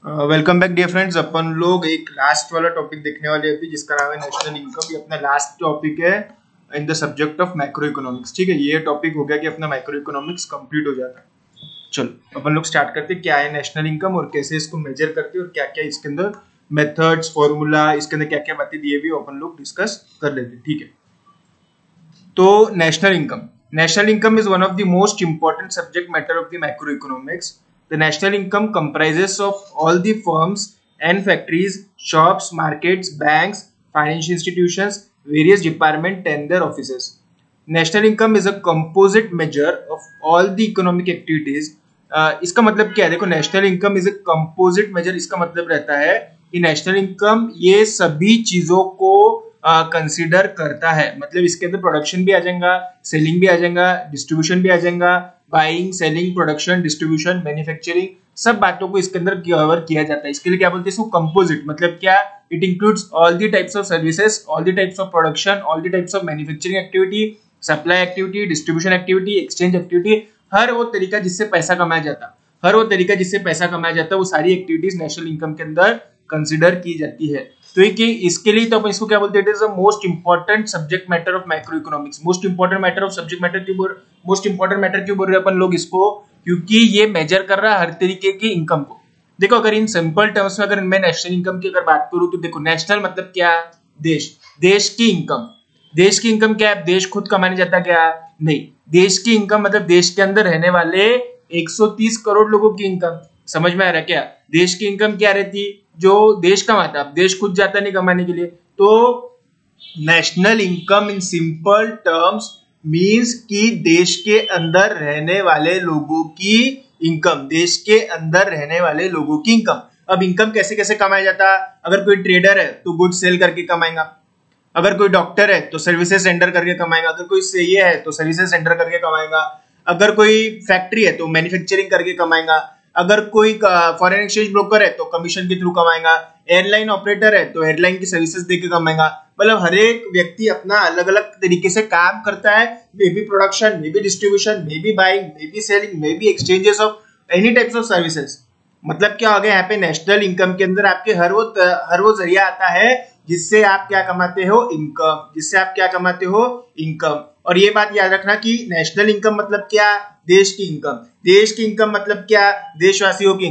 Welcome back dear friends. अपन लोग एक लास्ट वाला टॉपिक देखने वाले हैं अभी, जिसका नाम है नेशनल इनकम। ये अपना लास्ट टॉपिक है in the subject of macro economics. ठीक है, ये टॉपिक हो गया कि अपना मैक्रो इकोनॉमिक्स कंप्लीट हो जाता है। चलो अपन लोग स्टार्ट करते हैं, क्या है नेशनल इनकम और कैसे इसको मेजर करते हैं और क्या क्या इसके अंदर मेथड्स, फॉर्मूला, इसके अंदर क्या क्या बातें दिए हुई अपन लोग डिस्कस कर लेते हैं। ठीक है, तो national income is one of the most important subject matter of the macroeconomics. The national income comprises of all the firms and factories, shops, markets, banks, financial institutions, various departments and their offices. National income is a composite measure of all the economic activities. इसका मतलब क्या है? देखो, national income is a composite major. इसका मतलब रहता है कि नेशनल इनकम ये सभी चीजों को कंसीडर करता है। मतलब इसके अंदर प्रोडक्शन भी आ जाएगा, सेलिंग भी आ जाएगा, डिस्ट्रीब्यूशन भी आ जाएगा, buying, selling, production, distribution, manufacturing, सब बातों को इसके अंदर कवर किया जाता है। इसके लिए क्या बोलते हैं इसको? कंपोजिट। मतलब क्या? It includes all the types of services, all the types of production, all the types of manufacturing activity, supply activity, distribution activity, exchange activity, हर वो तरीका जिससे पैसा कमाया जाता, वो सारी एक्टिविटीज नेशनल इनकम के अंदर कंसिडर की जाती है। तो इसके लिए तो अपन इसको क्या बोलते हैं? It is the most important subject matter of micro economics. Most important matter of subject matter क्यों बोल रहे हैं अपन लोग इसको? क्योंकि ये मेजर कर रहा है हर तरीके की इनकम को। देखो, अगर इन सिंपल टर्म्स में अगर मैं नेशनल इनकम की अगर बात करूं तो देखो, नेशनल मतलब क्या? देश की इनकम क्या है? देश खुद कमाने जाता क्या? नहीं। देश की इनकम मतलब देश के अंदर रहने वाले 130 करोड़ लोगों की इनकम। समझ में आ रहा है क्या? देश की इनकम क्या रहती? जो देश कमाता, अब देश खुद जाता नहीं कमाने के लिए। तो national income in simple terms means कि देश के अंदर रहने वाले लोगों की इनकम, अब इनकम कैसे कैसे कमाया जाता? अगर कोई ट्रेडर है तो गुड्स सेल करके कमाएगा, अगर कोई डॉक्टर है तो सर्विसेज रेंडर करके कमाएगा, अगर कोई सीए है तो सर्विसेज रेंडर करके कमाएगा, अगर कोई फैक्ट्री है तो मैन्युफैक्चरिंग करके कमाएगा, अगर कोई फॉरेन एक्सचेंज ब्रोकर है तो कमीशन के थ्रू कमाएगा, एयरलाइन ऑपरेटर है तो एयरलाइन की सर्विसेज देके कमाएगा। मतलब हर एक व्यक्ति अपना अलग अलग तरीके से काम करता है। May be production, may be distribution, may be buying, may be selling, may be exchanges of any types of services. मतलब क्या हो गया यहाँ पे? नेशनल इनकम के अंदर आपके हर वो जरिया आता है जिससे आप क्या कमाते हो? इनकम। और ये बात याद रखना कि नेशनल इनकम मतलब क्या? देश की इनकम मतलब क्या? देशवासियों की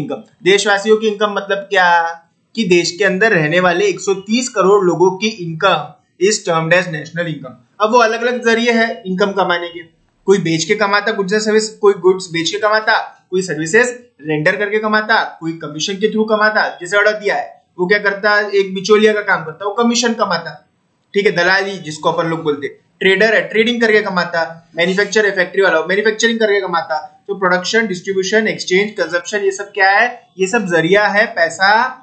इनकम मतलब क्या? कि देश के अंदर रहने वाले 130 करोड़ लोगों की income is termed as national income. अब वो अलग अलग जरिए है इनकम कमाने के। कोई बेच के कमाता गुड्स एंड सर्विस, कोई गुड्स बेच के कमाता, कोई सर्विसेज रेंडर करके कमाता, कोई कमीशन के थ्रू कमाता। जैसे ऑर्डर दिया है, वो क्या करता? एक बिचौलिया का काम करता, वो कमीशन कमाता। ठीक है, दलाली जिसको अपन लोग बोलते। ट्रेडर है, ट्रेडिंग करके कमाता। मैन्युफैक्चर है, फैक्ट्री वाला, मैन्युफैक्चरिंग करके कमाता। तो प्रोडक्शन, डिस्ट्रीब्यूशन, एक्सचेंज, कंजप्शन, ये सब क्या है? ये सब जरिया है पैसा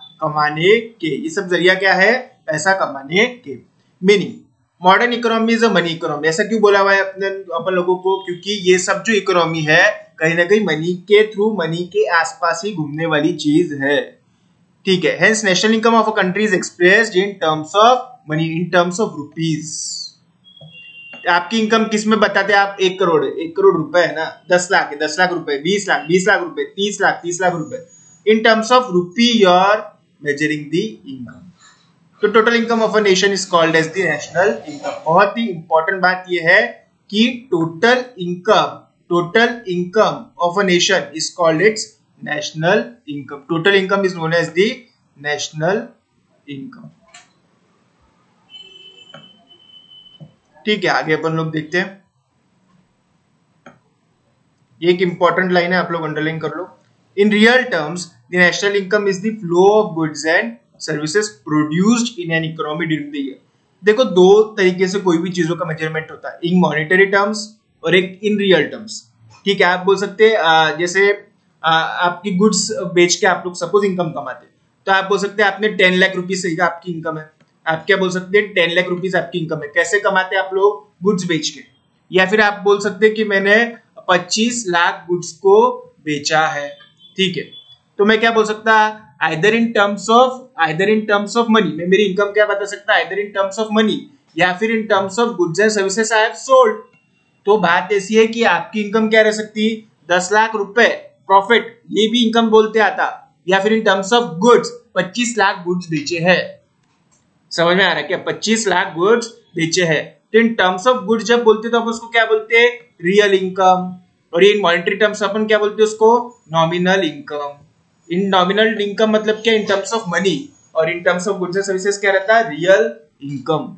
कमाने के। Meaning, modern economy is a money economy. ऐसा क्यों बोला हुआ है अपन लोगों को? क्योंकि ये सब जो इकोनॉमी है कहीं ना कहीं मनी के थ्रू, मनी के आसपास ही घूमने वाली चीज है। ठीक है, hence national income of a country is expressed in terms of money, in terms of rupees. आपकी इनकम किस में बताते हैं आप? 1 करोड़ रुपए है ना, 10 लाख है, 10 लाख रुपए, 20 लाख रुपए, 30 लाख रुपए। In terms of rupee you are measuring the income. तो total income of a nation is called as the national income. बहुत ही इंपॉर्टेंट बात यह है कि total income of a nation is called its national income. Total income is known as the national income. ठीक है, आगे अपन लोग देखते हैं। ये एक इंपॉर्टेंट लाइन है, आप लोग अंडरलाइन कर लो। In real terms the national income is the flow of goods and services produced in an economy during the year. देखो, दो तरीके से कोई भी चीजों का मेजरमेंट होता है, इन मॉनेटरी टर्म्स और एक इन रियल टर्म्स। ठीक है, आप बोल सकते हैं जैसे आपकी गुड्स बेच के आप लोग सपोज इनकम कमाते, तो आप बोल सकते हैं आपने 10 लाख रुपीज से आपकी इनकम है। आप क्या बोल सकते हैं? 10 लाख रुपीज आपकी इनकम है। कैसे कमाते हैं आप लोग? गुड्स बेच के। या फिर आप बोल सकते हैं कि मैंने 25 लाख गुड्स को बेचा है। ठीक है, तो मैं क्या बोल सकता? Either in terms of money. मैं मेरी इनकम क्या बता सकता? Either in terms of money या फिर इन terms of goods and services I have sold. तो बात ऐसी है कि आपकी इनकम क्या रह सकती? 10 लाख रुपए प्रॉफिट, ये भी इनकम बोलते आता। या फिर इन terms of goods 25 lakh goods बेचे हैं। समझ में आ रहा है क्या? 25 लाख गुड्स बेचे हैं। तो इन टर्म्स ऑफ गुड्स जब बोलते तो अपन उसको क्या बोलते हैं? Real income. और इन मॉनेटरी टर्म्स अपन क्या बोलते हैं उसको? Nominal income. In nominal income मतलब क्या? In terms of money. और in terms of goods and services क्या रहता है? Real income.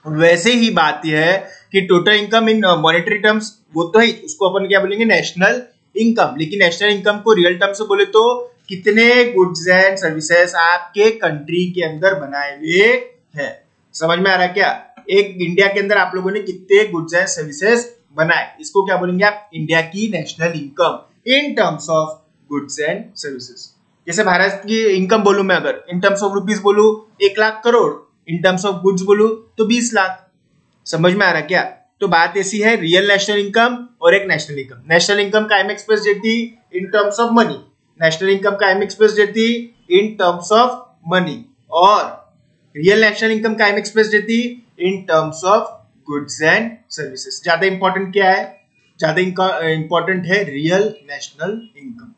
वैसे ही बात यह है कि total income in monetary terms वो तो है, उसको अपन क्या बोलेंगे? National income. लेकिन नेशनल इनकम को रियल टर्म से बोले तो कितने गुड्स एंड सर्विसेज आपके कंट्री के अंदर बनाए हुए हैं। समझ में आ रहा है क्या? एक इंडिया के अंदर आप लोगों ने कितने गुड्स एंड सर्विसेज बनाए, इसको क्या बोलेंगे आप? इंडिया की national income in terms of goods and services. जैसे भारत की इनकम बोलूं मैं, अगर इन टर्म्स ऑफ रुपीज बोलूं 1 लाख करोड़, इन टर्म्स ऑफ गुड्स बोलूं तो 20 लाख। समझ में आ रहा क्या? तो बात ऐसी है, रियल नेशनल इनकम और एक नेशनल इनकम। नेशनल इनकम कायम एक्सप्रेस जेती इन terms of money, national income कायम एक्सप्रेस जेती इन टर्म्स ऑफ मनी, और रियल नेशनल इनकम कायम एक्सप्रेस जेती इन terms of goods and services. ज्यादा इंपॉर्टेंट क्या है? ज्यादा इंपॉर्टेंट है real national income.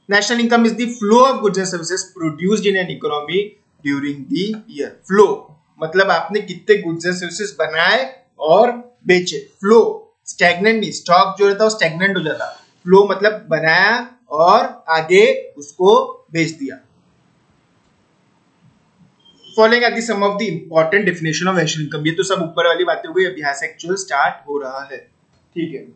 National income is the flow of goods and services produced in an economy during the year. Flow मतलब आपने कितने goods and services बनाए और बेचे। Flow stagnant नहीं, स्टॉक जो रहता है वो stagnant हो जाता। Flow मतलब बनाया और आगे उसको बेच दिया। Following are the some of the important definition of national income। ये तो सब ऊपर वाली बातें हो गई, अब यहाँ से एक्चुअल स्टार्ट हो रहा है। ठीक है।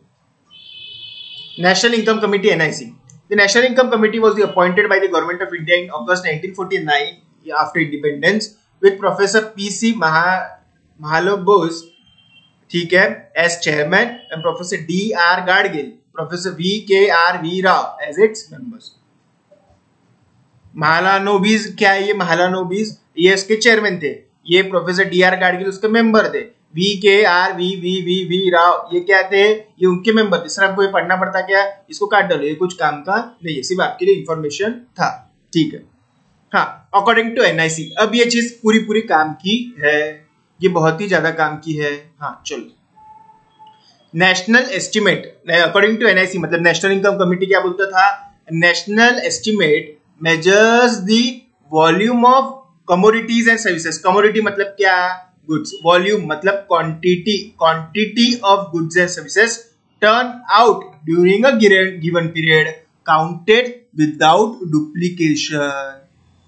National Income Committee NIC। The National Income Committee was appointed by the Government of India in August 1949 after independence with Professor P.C. Mahalobos, ठीक है, as chairman and Professor D.R. Gadgil, Professor V.K.R.V. Rao as its members। Mahalanobis क्या है? ये महालानोबिस ये इसके chairman थे, ये professor D R Gadgil उसके मेंबर थे, V.K.R.V. राव ये क्या थे? ये उनके मेंबर थे। सर आपको ये पढ़ना पड़ता क्या? इसको काट डालो, ये कुछ काम का नहीं है, सिर्फ आपके लिए इंफॉर्मेशन था। ठीक है। हाँ, अकॉर्डिंग टू NIC। अब ये चीज पूरी काम की है, ये बहुत ही ज्यादा काम की है। हाँ चलो। National estimate according to NIC मतलब नेशनल इनकम कमिटी क्या बोलता था? National estimate measures the volume of commodities and services. Commodity मतलब क्या? गुड्स। वॉल्यूम मतलब quantity of goods and services turn out during a given period counted without duplication.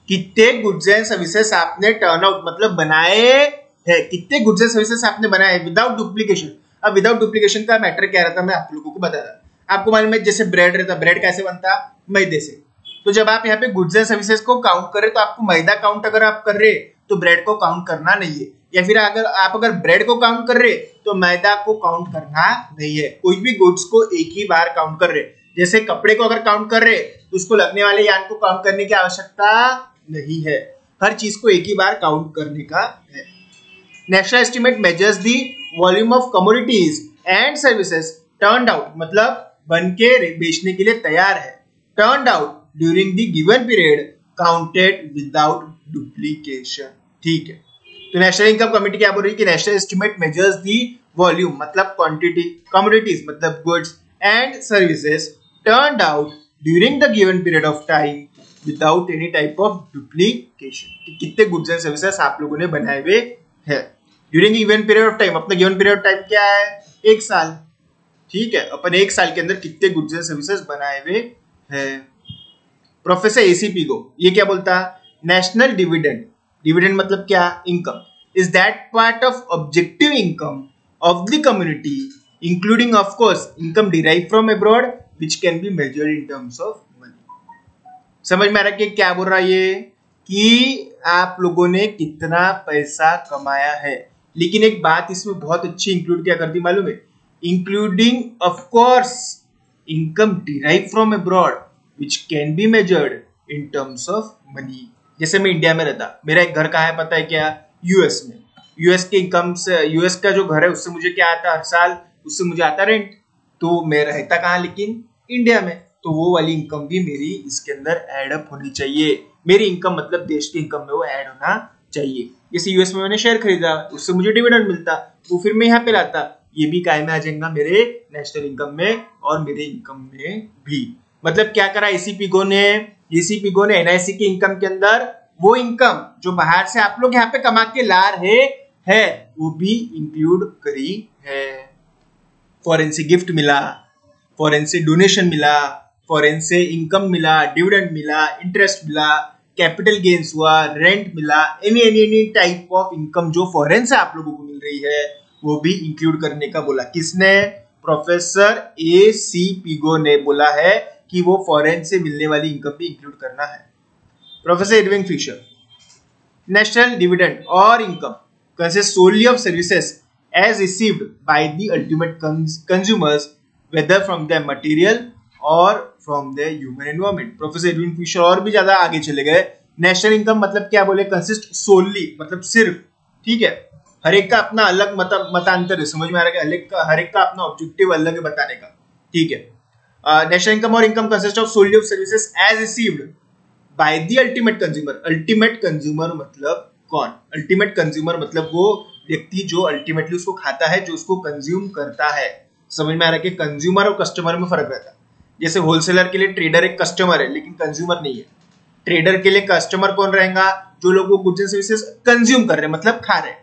कितने goods and services आपने turn out मतलब बनाए हैं, कितने goods and services आपने बनाए विदाउट डुप्लीकेशन। अब विदाउट डुप्लीकेशन का मैटर क्या रहता है मैं आप लोगों को बता रहा। आपको मालूम है जैसे ब्रेड रहता, ब्रेड कैसे बनता? मैदे से। तो जब आप यहाँ पे गुड्स एंड सर्विसेज को काउंट कर रहे तो आपको मैदा काउंट अगर आप कर रहे तो ब्रेड को काउंट करना नहीं है, या फिर अगर ब्रेड को काउंट कर रहे तो मैदा को काउंट करना नहीं है। कोई भी गुड्स को एक ही बार काउंट कर रहे, जैसे कपड़े को अगर काउंट कर रहे तो उसको लगने वाले यान को काउंट करने की आवश्यकता नहीं है, हर चीज को एक ही बार काउंट करने का है। National estimate measures the volume of commodities and services turned out मतलब बन के बेचने के लिए तैयार है, turned out during the given period counted without duplication. ठीक है। तो नेशनल इनकम कमिटी क्या बोल रही है कि national estimate measures the volume मतलब क्वांटिटी, कमोडिटीज मतलब goods and services turned out during the given period of time without any type of duplication. कितने गुड्स एंड सर्विसेज आप लोगों ने बनाए हुए हैं during given period of time. अपना गिवन पीरियड ऑफ टाइम क्या है? 1 साल। ठीक है, अपन 1 साल के अंदर कितने गुड्स एंड सर्विसेज बनाए हुए हैं। प्रोफेसर ACP को ये क्या बोलता? नेशनल डिविडेंड, डिविडेंड मतलब क्या? Income, is that part of objective income of the community including of course income derive from abroad which can be measured in terms of money. समझ में आ रहा है कि क्या बोल रहा है ये? कि आप लोगों ने कितना पैसा कमाया है। लेकिन एक बात इसमें बहुत अच्छी इंक्लूड क्या कर दी मालूम है? Including of course income derive from abroad which can be measured in terms of money। जैसे मैं इंडिया में रहता, मेरा एक घर कहाँ है पता है क्या? US में। US के इनकम से, US का जो घर है उससे मुझे क्या आता हर साल? उससे मुझे आता रेंट। तो मैं रहता कहाँ? लेकिन इंडिया में। तो वो वाली इनकम भी मेरी इसके अंदर एड अप होनी चाहिए। मेरी इनकम मतलब देश की इनकम में वो ऐड होना चाहिए। जैसे US में मैंने शेयर खरीदा, उससे मुझे डिविडेंड मिलता, वो फिर मैं यहाँ पे लाता, ये भी काय में आ जाएगा मेरे नेशनल इनकम में और मेरे इनकम में भी। मतलब क्या करा एसीपीगो ने एनआईसी के इनकम के अंदर वो इनकम जो बाहर से आप लोग यहाँ पे कमा के ला रहे है वो भी इंक्लूड करी है। फॉरेन से गिफ्ट मिला, फॉरेन से डोनेशन मिला, फॉरेन से इनकम मिला, डिविडेंड मिला, इंटरेस्ट मिला, कैपिटल गेन्स हुआ, रेंट मिला, एनी टाइप ऑफ इनकम जो फॉरेन से आप लोगों को मिल रही है वो भी इंक्लूड करने का बोला। किसने? प्रोफेसर एसीपीगो ने बोला है कि वो फॉरेन से मिलने वाली इनकम भी इंक्लूड करना है। Professor Irving Fisher, national dividend और income consists solely of services as received by the ultimate consumers, whether from their material or from their human environment। Professor Edwin Fisher और भी ज्यादा आगे चले गए। नेशनल इनकम मतलब क्या बोले? कंसिस्ट सोली मतलब सिर्फ, ठीक है। हर एक का अपना अलग मतांतर है, समझ में आ रहा है कि हर एक का अपना ऑब्जेक्टिव अलग है बताने का, ठीक है। नेशनल इनकम और income consist of solely of services as received by the ultimate consumer. Ultimate consumer मतलब कौन? अल्टीमेट कंज्यूमर मतलब वो व्यक्ति जो अल्टीमेटली उसको खाता है, जो उसको कंज्यूम करता है। समझ में आ रहा है कि कंज्यूमर और कस्टमर में फर्क रहता है। जैसे होलसेलर के लिए ट्रेडर एक कस्टमर है लेकिन कंज्यूमर नहीं है। ट्रेडर के लिए कस्टमर कौन रहेगा? जो लोग वो गुड्स एंड सर्विसेज कंज्यूम कर रहे हैं मतलब खा रहे हैं,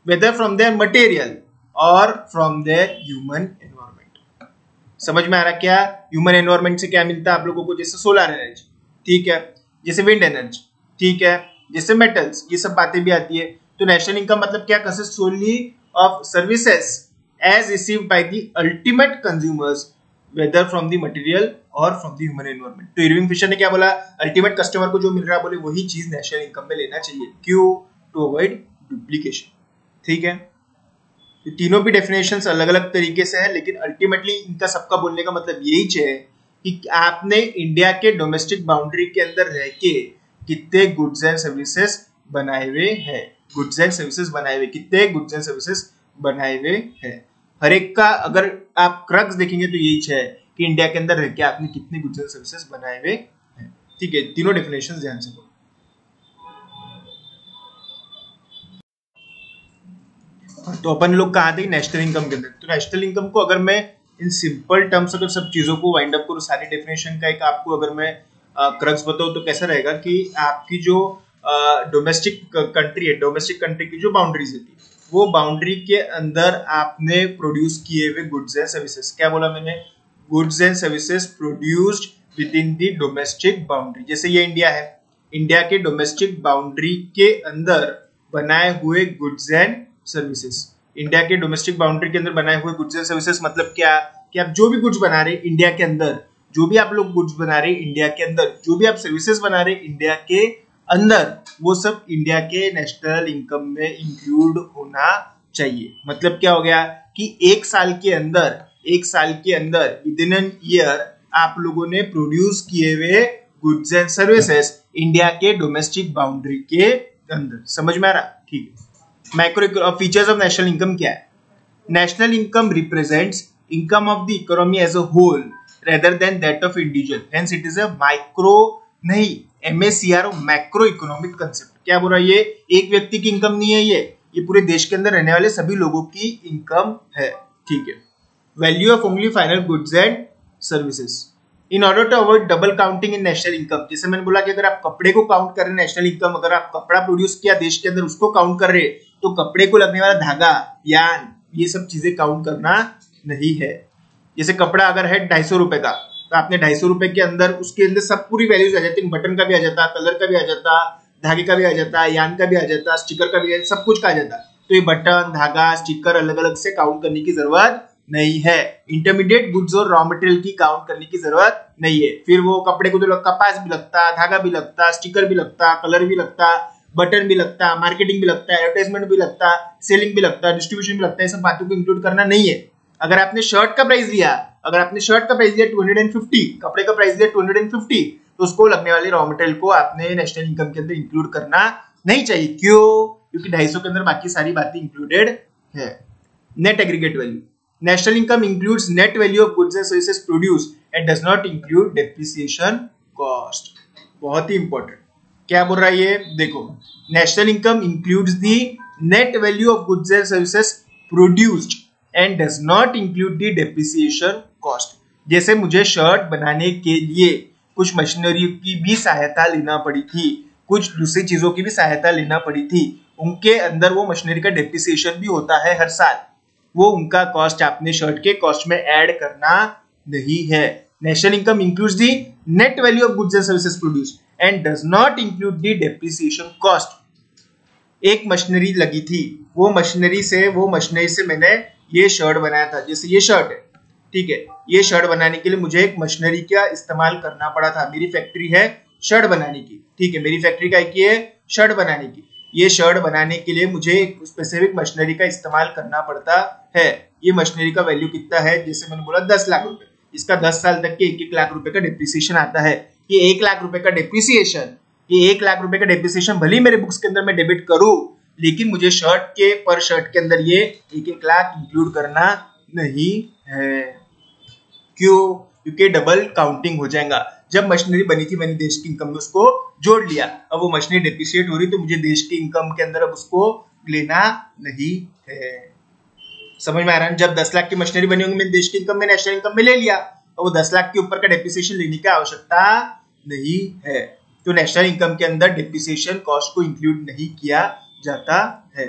वेदर फ्रॉम देयर मटेरियल और फ्रॉम देयर ह्यूमन एनवायरमेंट। समझ में आ रहा क्या? ह्यूमन एनवायरमेंट से क्या मिलता है आप लोगों को? जैसे सोलर एनर्जी, ठीक है, जैसे विंड एनर्जी, ठीक है, जैसे मेटल्स, ये सब बातें भी आती है। तो नेशनल इनकम मतलब क्या? Consist solely of services as received by the ultimate consumers whether from the material और फ्रॉम द ह्यूमन एनवायरमेंट। तो इरविंग फिशर ने क्या बोला? अल्टीमेट कस्टमर को जो मिल रहा है बोले वही चीज नेशनल इनकम में लेना चाहिए। क्यों? टू अवॉइड डुप्लीकेशन, ठीक है। तो तीनों भी डेफिनेशंस अलग अलग तरीके से है लेकिन अल्टीमेटली इनका सबका बोलने का मतलब यही है कि आपने इंडिया के डोमेस्टिक बाउंड्री के अंदर रह के कितने गुड्स एंड सर्विसेज बनाए हुए हैं। गुड्स एंड सर्विसेज बनाए हुए, कितने गुड्स एंड सर्विसेज बनाए हुए हैं। हर एक का अगर आप क्रक्स देखेंगे तो यही है कि इंडिया के अंदर रह के आपने कितने गुड्स एंड सर्विसेज बनाए हुए हैं, ठीक है। तीनों डेफिनेशंस ध्यान से बोलो। तो अपन लोग कहाँ थे? नेशनल इनकम के अंदर। तो नेशनल इनकम को अगर मैं इन सिंपल टर्म्स अगर सब चीजों को वाइंड अप करूँ, सारी डेफिनेशन का एक आपको अगर मैं क्रक्स बताओ तो कैसा रहेगा कि आपकी जो डोमेस्टिक कंट्री है, डोमेस्टिक कंट्री की जो बाउंड्रीज होती है वो बाउंड्री के अंदर आपने प्रोड्यूस किए हुए गुड्स एंड सर्विसेज, क्या बोला मैंने? Goods and services produced with in the domestic boundary. जैसे ये इंडिया है, इंडिया के डोमेस्टिक बाउंड्री के अंदर बनाए हुए गुड्स एंड सर्विसेज। इंडिया के डोमेस्टिक बाउंड्री के अंदर बनाए हुए गुड्स एंड सर्विसेज मतलब क्या? कि आप जो भी गुड्स बना रहे इंडिया के अंदर, जो भी आप लोग गुड्स बना रहे इंडिया के अंदर, जो भी आप सर्विसेज बना रहे इंडिया के अंदर, वो सब इंडिया के नेशनल इनकम में इंक्लूड होना चाहिए। मतलब क्या हो गया कि एक साल के अंदर विद इन एन ईयर आप लोगों ने प्रोड्यूस किए हुए गुड्स एंड सर्विसेज इंडिया के डोमेस्टिक बाउंड्री के अंदर। समझ में आ रहा? ठीक है। Macro features of national income क्या है? National income represents income of the economy as a whole rather than that of individual, hence it is a micro नहीं MACRO मैक्रो इकोनॉमिक कंसेप्ट। क्या बोल रहा है? ये एक व्यक्ति की इनकम नहीं है, ये पूरे देश के अंदर रहने वाले सभी लोगों की इनकम है, ठीक है। Value of only final goods and services in order to avoid double counting in national income. जैसे मैंने बोला कि अगर आप कपड़े को काउंट कर रहे नेशनल इनकम, अगर आप कपड़ा प्रोड्यूस किया देश के अंदर उसको काउंट कर रहे तो कपड़े को लगने वाला धागा, यान, ये सब चीजें काउंट करना नहीं है। जैसे कपड़ा अगर है 250 रुपए का तो आपने 250 रुपए के अंदर उसके अंदर सब पूरी वैल्यूज आ जाती है, बटन का भी आ जाता, कलर का भी आ जाता, धागे का भी आ जाता, यान का भी आ जाता, स्टिकर का भी आ जाता, सब कुछ का आ जाता। तो ये बटन, धागा, स्टिकर अलग अलग से काउंट करने की जरूरत नहीं है। इंटरमीडिएट गुड्स और रॉ मटेरियल की काउंट करने की जरूरत नहीं है। फिर वो कपड़े को तो कपास भी लगता, धागा भी लगता, स्टिकर भी लगता, कलर भी लगता, बटन भी लगता, मार्केटिंग भी लगता, एडवर्टाइजमेंट भी लगता, सेलिंग भी लगता, डिस्ट्रीब्यूशन भी लगता है। सब बातों को इंक्लूड करना नहीं है। अगर आपने शर्ट का प्राइस लिया, 250, कपड़े का प्राइस लिया 250, तो उसको लगने वाले रॉ मटेरियल को आपने नेशनल इनकम के अंदर इंक्लूड करना नहीं चाहिए। क्यों? क्योंकि 250 के अंदर बाकी सारी बातें इंक्लूडेड है। Net aggregate value, national income includes net value of goods and services produced and does not include depreciation cost. बहुत ही इंपॉर्टेंट। क्या बोल रहा है ये? देखो, national income includes the net value of goods and services produced and does not include the depreciation cost। जैसे मुझे शर्ट बनाने के लिए कुछ मशीनरी की भी सहायता लेना पड़ी थी, कुछ दूसरी चीजों की भी सहायता लेना पड़ी थी, उनके अंदर वो मशीनरी का डेप्रिसिएशन भी होता है हर साल, वो उनका कॉस्ट आपने शर्ट के कॉस्ट में ऐड करना नहीं है। National income includes the net value of goods and services produced and does not include the depreciation cost. एक मशीनरी लगी थी, वो मशीनरी से मैंने ये शर्ट बनाया था, जैसे ये शर्ट है, ठीक है, ये शर्ट बनाने के लिए मुझे एक मशीनरी का इस्तेमाल करना पड़ा था। मेरी फैक्ट्री है शर्ट बनाने की, ठीक है, मेरी फैक्ट्री का एक है शर्ट बनाने की। ये शर्ट बनाने के लिए मुझे एक स्पेसिफिक मशीनरी का इस्तेमाल करना पड़ता है। ये मशीनरी का वैल्यू कितना है, जैसे मैंने बोला 10 लाख रुपए, इसका 10 साल तक के 1-1 लाख रुपए का डिप्रिसिएशन आता है। ये 1 लाख रुपए का डिप्रिसिएशन, ये 1 लाख रुपए का डिप्रिसिएशन भले ही मेरे बुक्स के अंदर मैं डेबिट करूं, लेकिन मुझे शर्ट के पर शर्ट के अंदर ये 1-1 लाख इंक्लूड करना नहीं है। क्यों? क्योंकि डबल काउंटिंग हो जाएगा। जब मशीनरी बनी थी मैंने देश की इनकम में उसको जोड़ लिया, अब वो मशीनरी डेप्रिसिएट हो रही तो मुझे देश की इनकम के अंदर अब उसको लेना नहीं है। समझ में आ रहा है? जब 10 लाख की मशीनरी बनी होगी मैंने देश की इनकम में नेशनल इनकम में ले लिया, और वो 10 लाख के ऊपर का डेप्रिसिएशन लेने की आवश्यकता नहीं है। तो नेशनल इनकम के अंदर डेप्रिसिएशन कॉस्ट को इंक्लूड नहीं किया जाता है।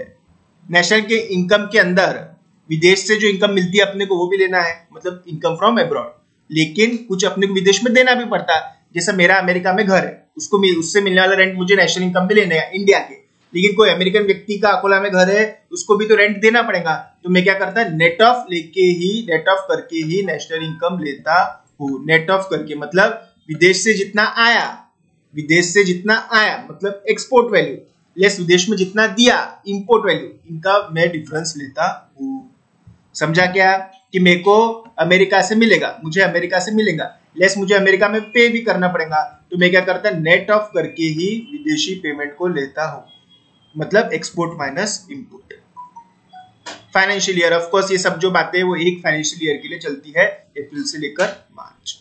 नेशनल के इनकम के अंदर विदेश से जो इनकम मिलती है अपने को वो भी लेना है, मतलब इनकम फ्रॉम अब्रॉड, लेकिन कुछ अपने को विदेश में देना भी पड़ता है। जैसे मेरा अमेरिका में घर है, उससे मिलने वाला रेंट मुझे नेशनल इनकम में लेना है इंडिया के, लेकिन कोई अमेरिकन व्यक्ति का अकोला में घर है, उसको भी तो रेंट देना पड़ेगा। तो मैं क्या करता है, नेट ऑफ करके ही नेशनल इनकम लेता हूँ। नेट ऑफ करके मतलब विदेश से जितना आया मतलब एक्सपोर्ट वैल्यू, लेस विदेश में जितना दिया इंपोर्ट वैल्यू, इनका मैं डिफरेंस लेता हूँ। समझा क्या? कि मेरे को अमेरिका से मिलेगा लेस मुझे अमेरिका में पे भी करना पड़ेगा, तो मैं क्या करता है, नेट ऑफ करके ही विदेशी पेमेंट को लेता हूँ, मतलब export minus import. Financial year, of course ये सब जो बातें हैं वो एक फाइनेंशियल ईयर के लिए चलती है, अप्रैल से लेकर March.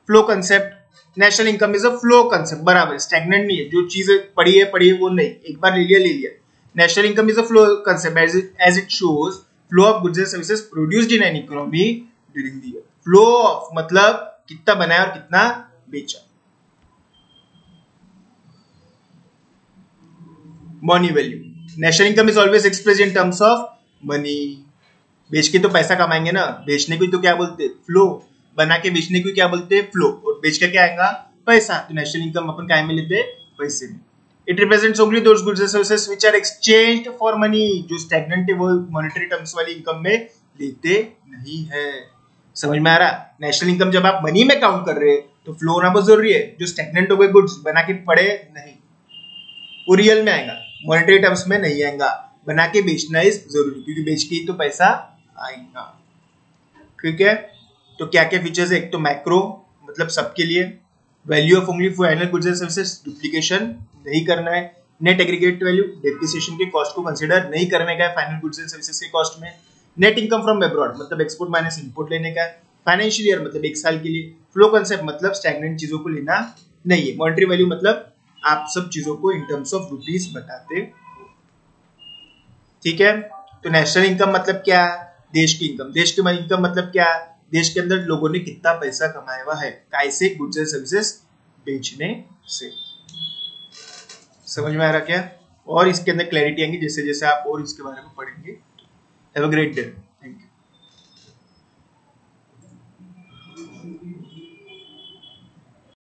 Flow concept, national income is a flow concept, बराबर स्टैग्नेंट नहीं है, जो चीजें पढ़ी है वो नहीं, एक बार ले लिया। National income is a flow concept as it shows flow of goods and services produced in an economy during the year. Flow of मतलब कितना बनाया और कितना बेचा। Money value, national income is always expressed in terms of money. बेच के तो पैसा कमाएंगे ना, बेचने को तो क्या बोलते हैं, फ्लो। बना के बेचने को क्या बोलते हैं, फ्लो। और बेच के क्या आएगा, पैसा। तो नेशनल इनकम अपन काय में लेते हैं, पैसे में। It represents only those goods and services which are exchanged for money. जो स्टैग्नेंट है वो मॉनेटरी टर्म्स वाली इनकम में लेते नहीं है। समझ में आ रहा? नेशनल इनकम जब आप मनी में काउंट कर रहे हैं तो फ्लो होना बहुत जरूरी है। जो स्टैग्नेंट हो गए गुड्स, बना के पड़े नहीं, वो रियल में आएगा, मॉनेटरी टर्म्स में नहीं आएगा। बना के बेचना इज जरूरी, क्योंकि बेच के ही तो पैसा आएगा। ठीक है, तो क्या क्या फीचर्स है, एक तो मैक्रो मतलब सबके लिए, value of only final goods and services, duplication नहीं करना है। नेट एग्रीगेट वैल्यू, डेप्रिसिएशन के कॉस्ट को कंसीडर नहीं करने का है फाइनल गुड्स एंड सर्विसेज के कॉस्ट में। नेट इनकम फ्रॉम अब्रॉड मतलब एक्सपोर्ट माइनस इंपोर्ट लेने का है। फाइनेंशियल ईयर मतलब 1 साल के लिए। फ्लो कंसेप्ट मतलब स्टैग्नेंट चीजों को लेना नहीं है। मॉनेटरी वैल्यू मतलब आप सब चीजों को इन टर्म्स ऑफ रुपीस बताते हो। ठीक है, तो नेशनल इनकम मतलब क्या, देश की इनकम। देश की इनकम मतलब क्या, देश के अंदर लोगों ने कितना पैसा कमाया हुआ है, कैसे गुड्स एंड सर्विसेज बेचने से। समझ में आ रहा क्या? और इसके अंदर क्लैरिटी आएंगी जैसे जैसे आप और इसके बारे में पढ़ेंगे। Have a great day.